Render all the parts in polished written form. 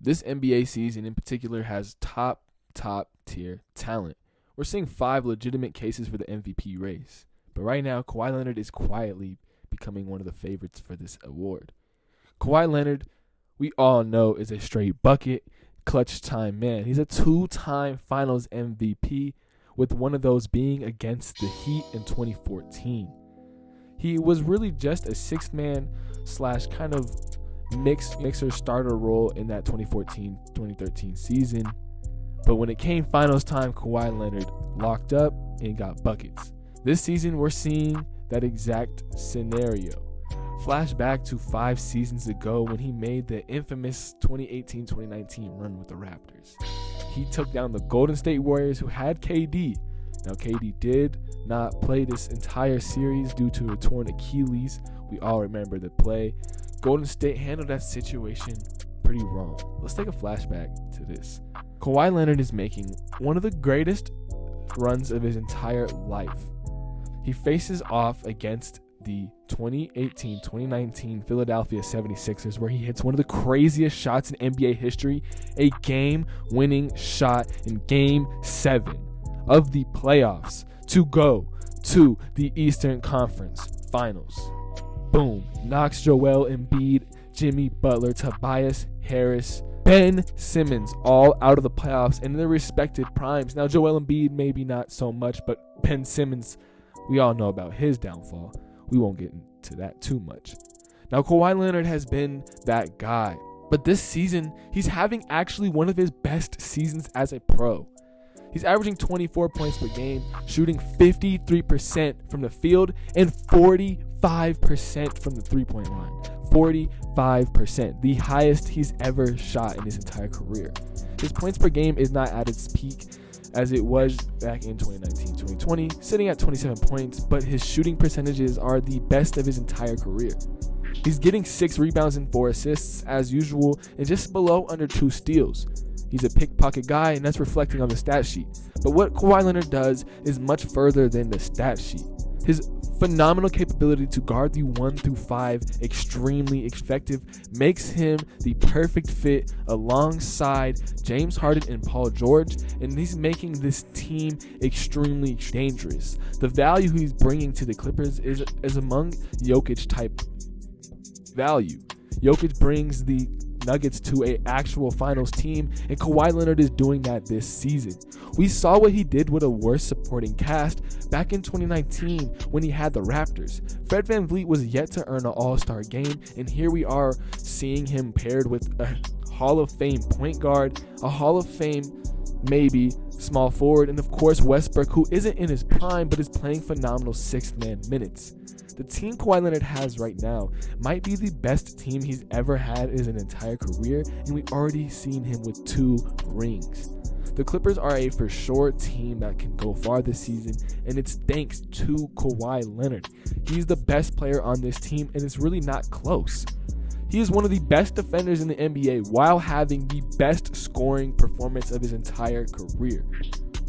This NBA season in particular has top tier talent. We're seeing 5 legitimate cases for the MVP race. But right now, Kawhi Leonard is quietly becoming one of the favorites for this award. Kawhi Leonard, we all know, is a straight bucket, clutch time man. He's a 2-time Finals MVP, with one of those being against the Heat in 2014. He was really just a 6th man / kind of mixer starter role in that 2014-2013 season. But when it came finals time, Kawhi Leonard locked up and got buckets. This season, we're seeing that exact scenario. Flashback to 5 seasons ago when he made the infamous 2018-2019 run with the Raptors. He took down the Golden State Warriors, who had KD. Now, KD did not play this entire series due to a torn Achilles. We all remember the play. Golden State handled that situation pretty wrong. Let's take a flashback to this. Kawhi Leonard is making one of the greatest runs of his entire life. He faces off against the 2018-2019 Philadelphia 76ers, where he hits one of the craziest shots in NBA history, a game-winning shot in Game 7 of the playoffs to go to the Eastern Conference Finals. Boom. Knocks Joel Embiid, Jimmy Butler, Tobias Harris, Ben Simmons all out of the playoffs in their respected primes. Now, Joel Embiid maybe not so much, but Ben Simmons, we all know about his downfall. We won't get into that too much. Now, Kawhi Leonard has been that guy, but this season, he's having actually one of his best seasons as a pro. He's averaging 24 points per game, shooting 53% from the field and 45% from the three-point line. 45%, the highest he's ever shot in his entire career. His points per game is not at its peak as it was back in 2019-2020, sitting at 27 points, but his shooting percentages are the best of his entire career. He's getting 6 rebounds and 4 assists as usual, and just below under 2 steals. He's a pickpocket guy, and that's reflecting on the stat sheet. But what Kawhi Leonard does is much further than the stat sheet. His phenomenal capability to guard the 1 through 5 extremely effective makes him the perfect fit alongside James Harden and Paul George, and he's making this team extremely dangerous. The value he's bringing to the Clippers is among Jokic type value. Jokic brings the Nuggets to an actual finals team, and Kawhi Leonard is doing that this season. We saw what he did with a worse supporting cast back in 2019 when he had the Raptors. Fred VanVleet was yet to earn an all-star game, and here we are seeing him paired with a Hall of Fame point guard, a Hall of Fame maybe small forward, and of course Westbrook, who isn't in his prime but is playing phenomenal 6th-man minutes. The team Kawhi Leonard has right now might be the best team he's ever had in his entire career, and we've already seen him with 2 rings. The Clippers are a for sure team that can go far this season, and it's thanks to Kawhi Leonard. He's the best player on this team, and it's really not close. He is one of the best defenders in the NBA while having the best scoring performance of his entire career.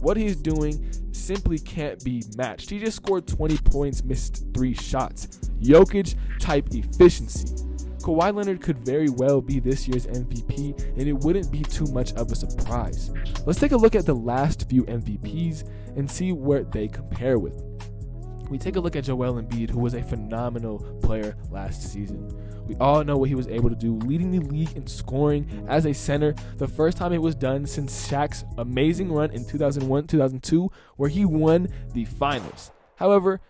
What he's doing simply can't be matched. He just scored 20 points, missed 3 shots. Jokic type efficiency. Kawhi Leonard could very well be this year's MVP, and it wouldn't be too much of a surprise. Let's take a look at the last few MVPs and see where they compare with. We take a look at Joel Embiid, who was a phenomenal player last season. We all know what he was able to do, leading the league in scoring as a center, the first time it was done since Shaq's amazing run in 2001-2002, where he won the finals. However,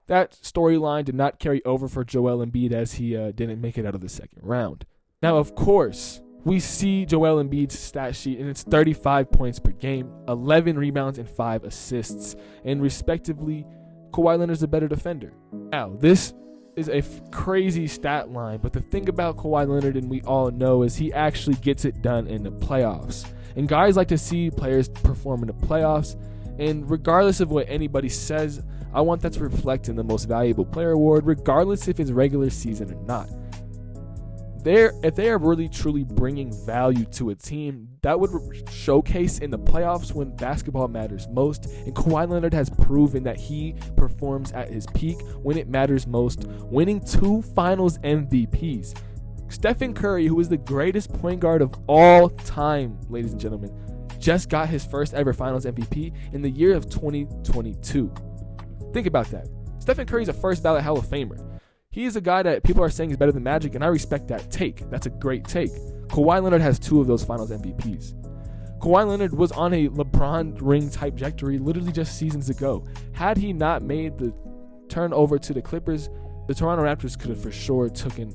that storyline did not carry over for Joel Embiid, as he didn't make it out of the second round. Now, of course, we see Joel Embiid's stat sheet, and it's 35 points per game, 11 rebounds, and 5 assists. And respectively, Kawhi Leonard's a better defender. Now, this is a crazy stat line, but the thing about Kawhi Leonard, and we all know, is he actually gets it done in the playoffs. And guys like to see players perform in the playoffs, and regardless of what anybody says, I want that to reflect in the Most Valuable Player award, regardless if it's regular season or not. If they are really truly bringing value to a team, that would showcase in the playoffs when basketball matters most, and Kawhi Leonard has proven that he performs at his peak when it matters most, winning 2 finals MVPs. Stephen Curry, who is the greatest point guard of all time, ladies and gentlemen, just got his first ever Finals MVP in the year of 2022. Think about that. Stephen Curry's a first ballot Hall of Famer. He is a guy that people are saying is better than Magic, and I respect that take. That's a great take. Kawhi Leonard has 2 of those Finals MVPs. Kawhi Leonard was on a LeBron ring type trajectory literally just seasons ago. Had he not made the turn over to the Clippers, the Toronto Raptors could have for sure taken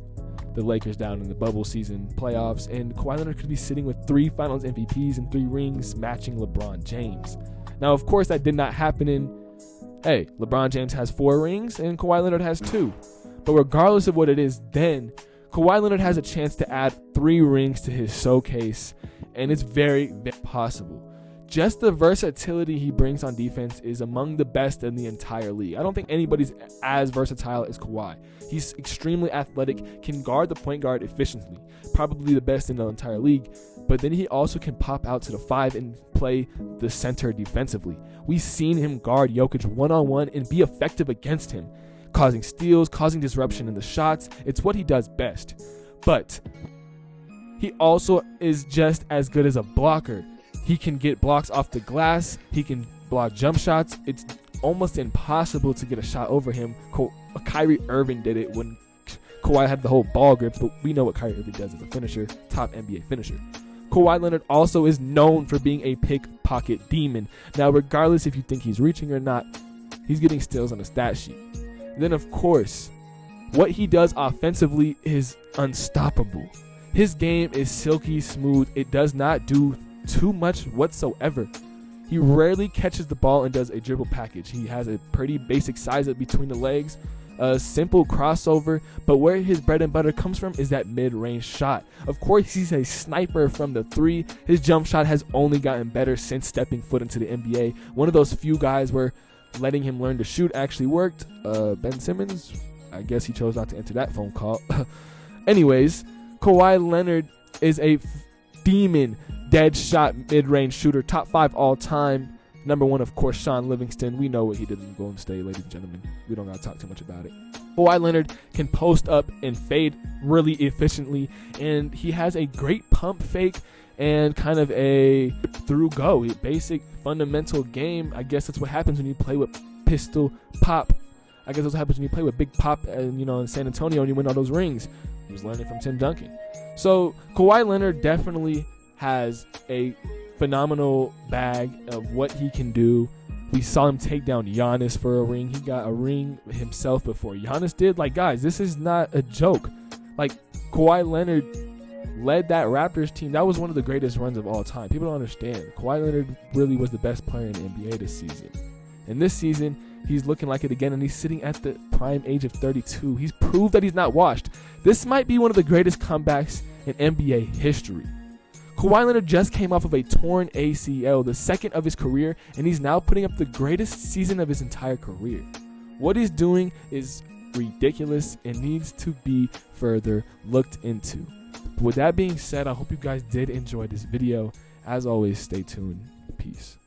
the Lakers down in the bubble season playoffs, and Kawhi Leonard could be sitting with 3 Finals MVPs and 3 rings matching LeBron James. Now, of course, that did not happen LeBron James has 4 rings and Kawhi Leonard has 2. But regardless of what it is, then Kawhi Leonard has a chance to add 3 rings to his showcase, and it's very, very possible. Just the versatility he brings on defense is among the best in the entire league. I don't think anybody's as versatile as Kawhi. He's extremely athletic, can guard the point guard efficiently, probably the best in the entire league, but then he also can pop out to the 5 and play the center defensively. We've seen him guard Jokic one-on-one and be effective against him, causing steals, causing disruption in the shots. It's what he does best. But he also is just as good as a blocker. He can get blocks off the glass. He can block jump shots. It's almost impossible to get a shot over him. Kyrie Irving did it when Kawhi had the whole ball grip, but we know what Kyrie Irving does as a finisher, top NBA finisher. Kawhi Leonard also is known for being a pickpocket demon. Now, regardless if you think he's reaching or not, he's getting steals on the stat sheet. Then, of course, what he does offensively is unstoppable. His game is silky smooth. It does not do too much whatsoever. He rarely catches the ball and does a dribble package. He has a pretty basic size up between the legs, a simple crossover, but where his bread and butter comes from is that mid-range shot. Of course, he's a sniper from the 3. His jump shot has only gotten better since stepping foot into the NBA. One of those few guys where letting him learn to shoot actually worked. Ben Simmons, I guess he chose not to enter that phone call. Anyways, Kawhi Leonard is a demon dead shot mid-range shooter, top 5 all time. Number 1, of course, Sean Livingston. We know what he did in Golden State, ladies and gentlemen. We don't got to talk too much about it. Kawhi Leonard can post up and fade really efficiently, and he has a great pump fake and kind of a through go. A basic fundamental game. I guess that's what happens when you play with pistol pop. I guess that's what happens when you play with Big Pop and in San Antonio and you win all those rings. He was learning from Tim Duncan. So Kawhi Leonard definitely has a phenomenal bag of what he can do. We saw him take down Giannis for a ring. He got a ring himself before Giannis did. Guys, this is not a joke. Kawhi Leonard led that Raptors team. That was one of the greatest runs of all time. People don't understand. Kawhi Leonard really was the best player in the NBA this season. And this season, he's looking like it again, and he's sitting at the prime age of 32. He's proved that he's not washed. This might be one of the greatest comebacks in NBA history. Kawhi Leonard just came off of a torn ACL, the second of his career, and he's now putting up the greatest season of his entire career. What he's doing is ridiculous and needs to be further looked into. With that being said, I hope you guys did enjoy this video. As always, stay tuned. Peace.